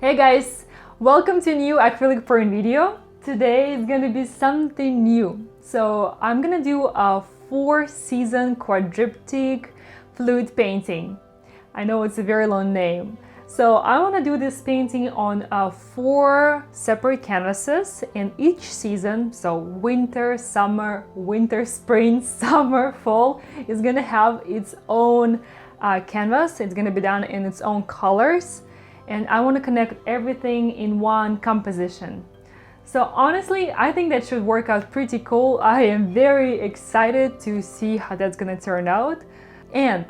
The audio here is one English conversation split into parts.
Hey guys, welcome to a new acrylic pouring video. Today is gonna be something new. So I'm gonna do a 4-season quadriptych fluid painting. I know it's a very long name. So I wanna do this painting on 4 separate canvases, and each season, so winter, summer, winter, spring, summer, fall, is gonna have its own canvas. It's gonna be done in its own colors. And I want to connect everything in one composition. So honestly, I think that should work out pretty cool. I am very excited to see how that's gonna turn out. And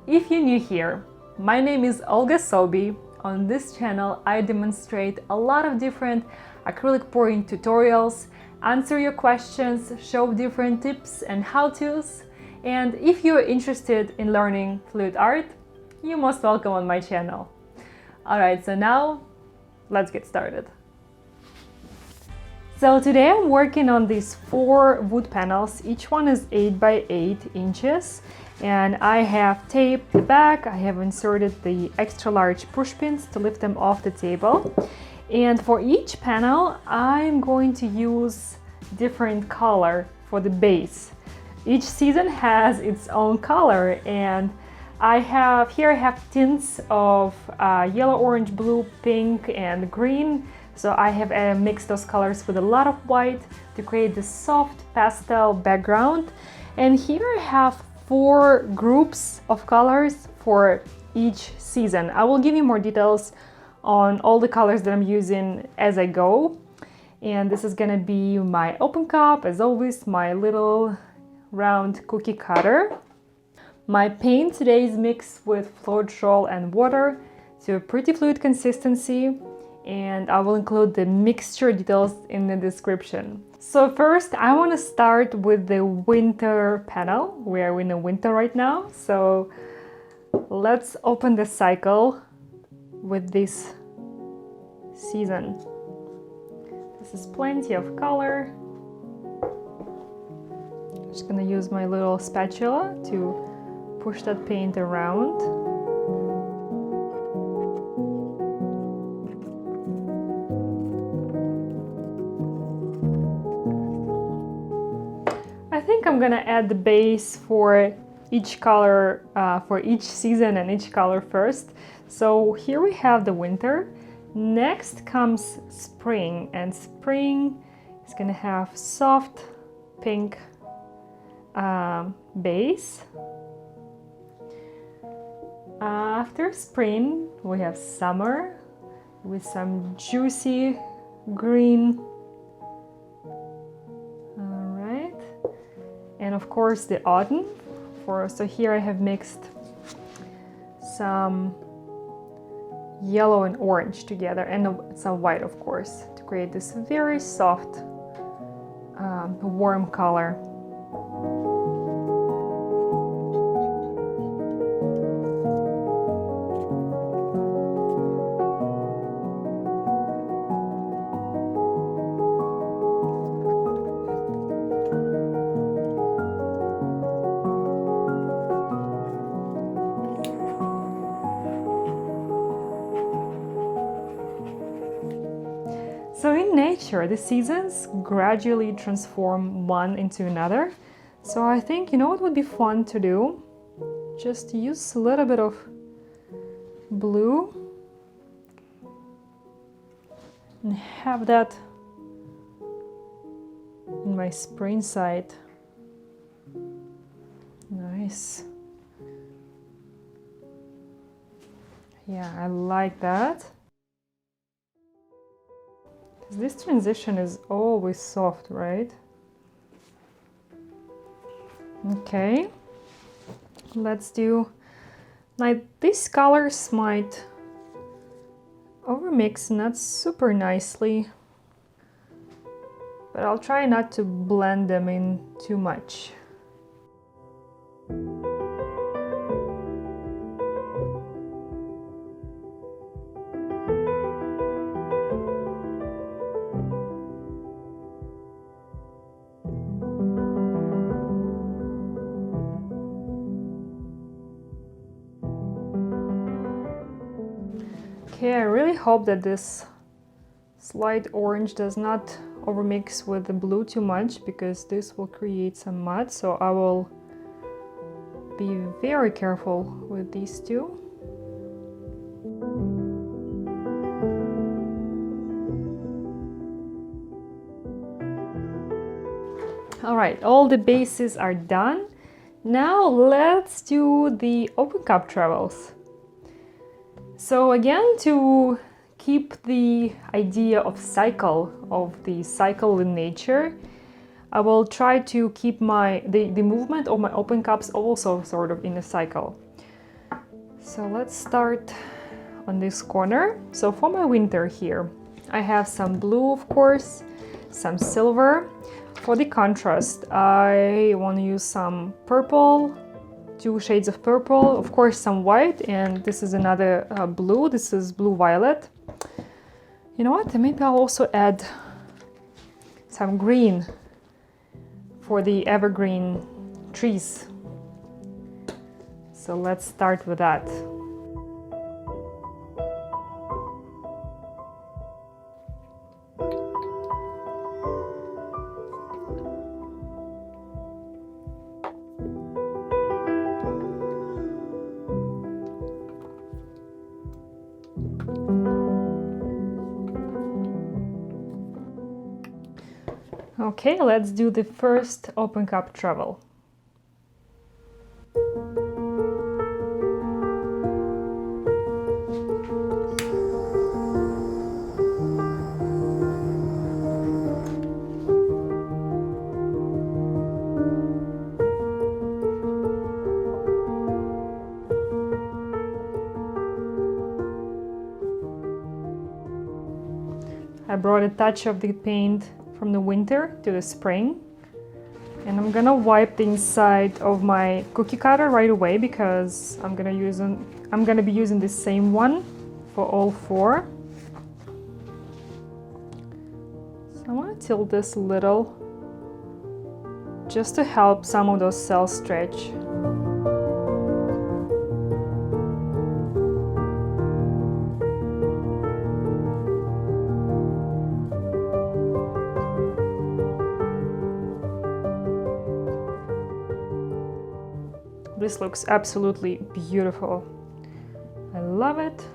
if you're new here, my name is Olga Sobi. On this channel, I demonstrate a lot of different acrylic pouring tutorials, answer your questions, show different tips and how-tos. And if you're interested in learning fluid art, you're most welcome on my channel. Alright, so now let's get started. So today I'm working on these 4 wood panels. Each one is 8 by 8 inches, and I have taped the back. I have inserted the extra large push pins to lift them off the table. And for each panel, I'm going to use different color for the base. Each season has its own color, and I have tints of yellow, orange, blue, pink, and green. So I have mixed those colors with a lot of white to create this soft pastel background. And here I have 4 groups of colors for each season. I will give you more details on all the colors that I'm using as I go. And this is gonna be my open cup, as always, my little round cookie cutter. My paint today is mixed with Floetrol and water to a pretty fluid consistency, and I will include the mixture details in the description. So first, I want to start with the winter panel. We are in the winter right now, so let's open the cycle with this season. This is plenty of color. I'm just gonna use my little spatula to push that paint around. I think I'm gonna add the base for each color, for each season and each color first. So here we have the winter. Next comes spring, and spring is gonna have soft pink base. After spring, we have summer with some juicy green. All right, and of course the autumn. So here I have mixed some yellow and orange together, and some white, of course, to create this very soft, warm color. So in nature, the seasons gradually transform one into another. So I think, you know what would be fun to do? Just use a little bit of blue and have that in my spring side. Nice. Yeah, I like that. This transition is always soft, right? Okay, let's do, like, these colors might overmix not super nicely, but I'll try not to blend them in too much. Okay, I really really hope that this slight orange does not overmix with the blue too much, because this will create some mud, so I will be very careful with these two. All right, all the bases are done. Now let's do the open cup travels. So again, to keep the idea of the cycle in nature, I will try to keep the movement of my open cups also sort of in a cycle. So let's start on this corner. So for my winter here, I have some blue, of course, some silver. For the contrast, I want to use some purple, 2 shades of purple, of course some white, and this is another blue. This is blue violet. You know what? Maybe I'll also add some green for the evergreen trees. So let's start with that. Okay, let's do the first open cup travel. I brought a touch of the paint from the winter to the spring, and I'm gonna wipe the inside of my cookie cutter right away, because I'm gonna be using the same one for all 4. So I want to tilt this a little just to help some of those cells stretch. This looks absolutely beautiful. I love it.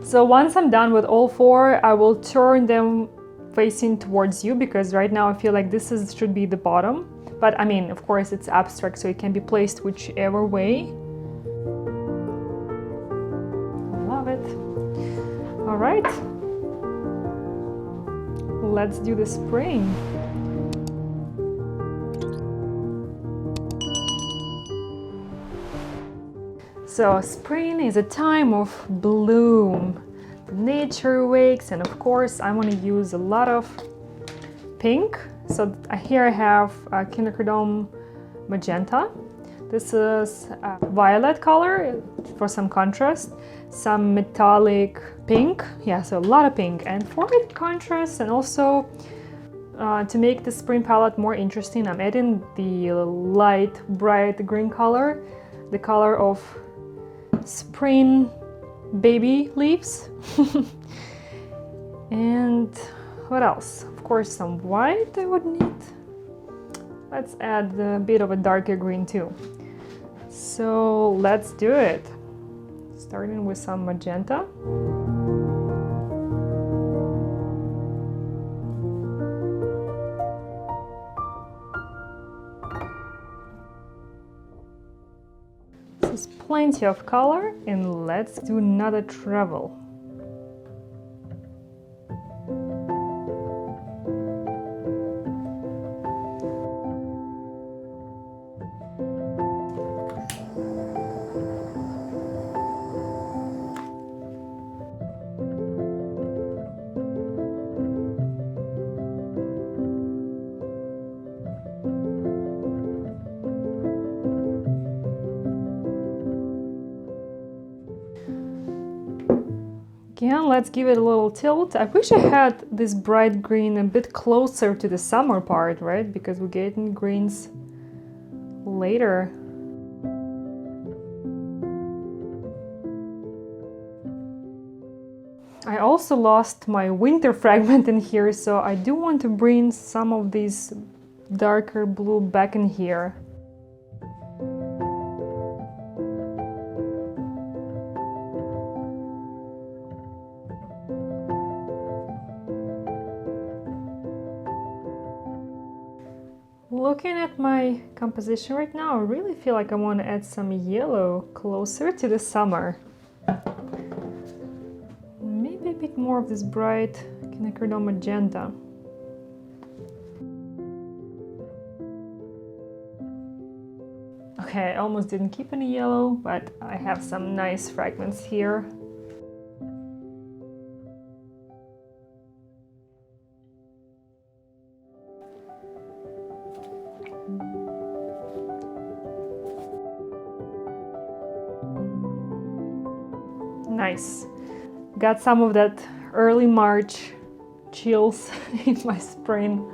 So once I'm done with all 4, I will turn them facing towards you, because right now I feel like should be the bottom. But I mean, of course, it's abstract, so it can be placed whichever way. I love it. All right. Let's do the spring. So spring is a time of bloom. Nature awakes, and of course I want to use a lot of pink. So here I have quinacridone magenta. This is a violet color for some contrast, some metallic pink. Yeah, so a lot of pink. And for the contrast, and also to make the spring palette more interesting, I'm adding the light bright green color, the color of spring baby leaves. And what else? Of course, some white I would need. Let's add a bit of a darker green too. So let's do it. Starting with some magenta. Plenty of color, and let's do another travel. Again, let's give it a little tilt. I wish I had this bright green a bit closer to the summer part, right? Because we're getting greens later. I also lost my winter fragment in here, so I do want to bring some of these darker blue back in here. Looking at my composition right now, I really feel like I want to add some yellow closer to the summer. Maybe a bit more of this bright quinacridone magenta. Okay, I almost didn't keep any yellow, but I have some nice fragments here. Nice. Got some of that early March chills in my spring.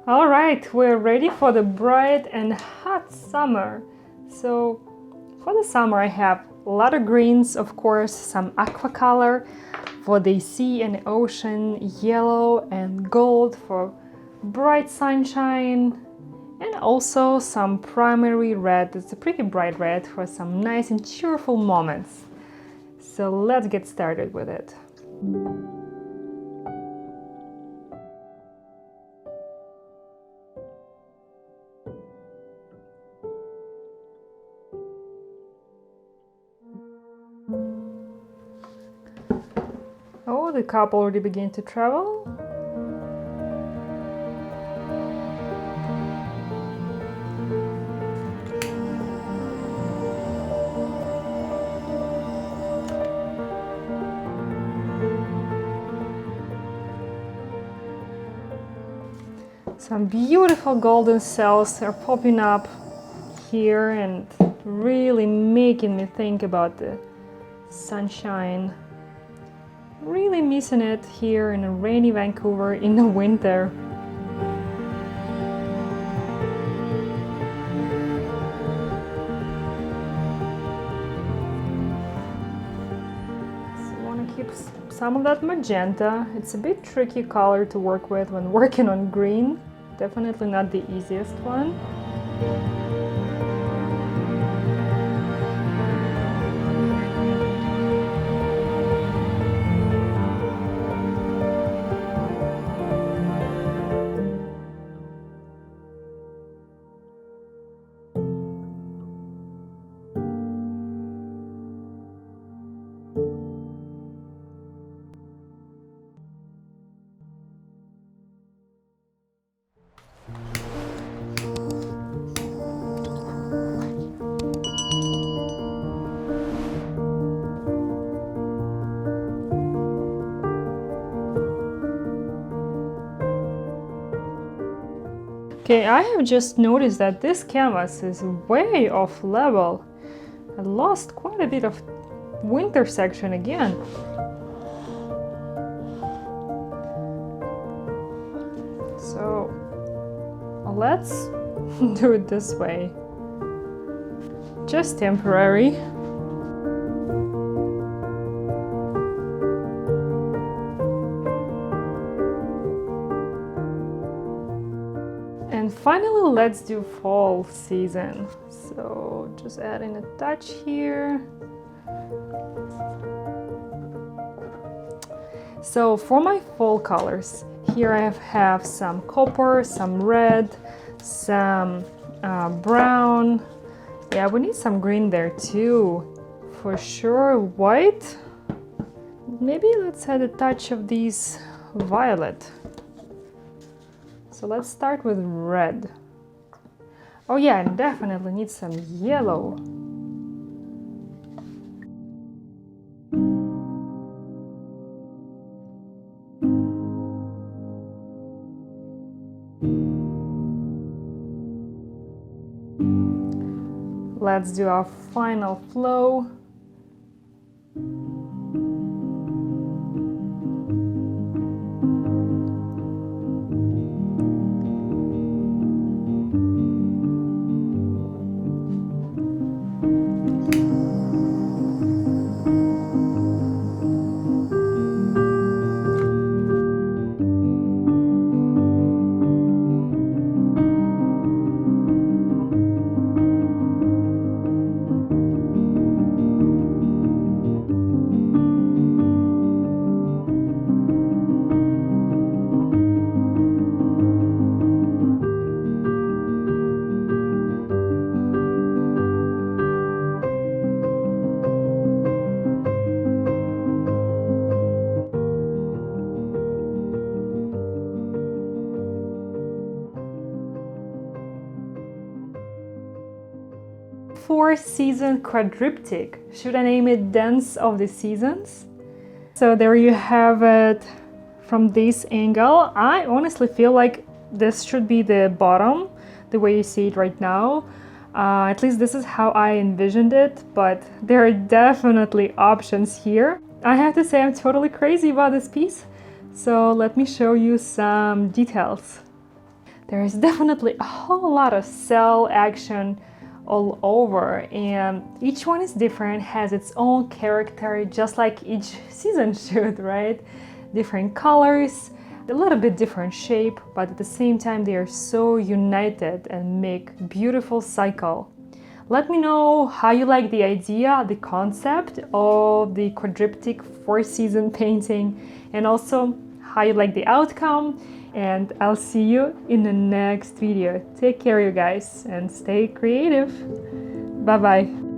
All right, we're ready for the bright and hot summer. So for the summer I have a lot of greens, of course, some aqua color for the sea and ocean, yellow and gold for bright sunshine, and also some primary red. It's a pretty bright red for some nice and cheerful moments. So let's get started with it. Oh, the cup already began to travel. Some beautiful golden cells are popping up here and really making me think about the sunshine. Really missing it here in a rainy Vancouver in the winter. So I want to keep some of that magenta. It's a bit tricky color to work with when working on green. Definitely not the easiest one. Okay, I have just noticed that this canvas is way off level. I lost quite a bit of winter section again. So let's do it this way. Just temporary. And finally, let's do fall season. So just adding a touch here. So for my fall colors, here I have some copper, some red, some brown. Yeah, we need some green there too, for sure. White. Maybe let's add a touch of these violet. So let's start with red. Oh yeah, and definitely need some yellow. Let's do our final flow. Four-season quadriptych. Should I name it Dance of the Seasons? So there you have it from this angle. I honestly feel like this should be the bottom, the way you see it right now. At least this is how I envisioned it, but there are definitely options here. I have to say I'm totally crazy about this piece. So let me show you some details. There is definitely a whole lot of cell action all over, and each one is different, has its own character, just like each season should, right? Different colors, a little bit different shape, but at the same time they are so united and make beautiful cycle. Let me know how you like the idea, the concept of the quadriptych four-season painting, and also how you like the outcome. And I'll see you in the next video. Take care, you guys, and stay creative. Bye bye.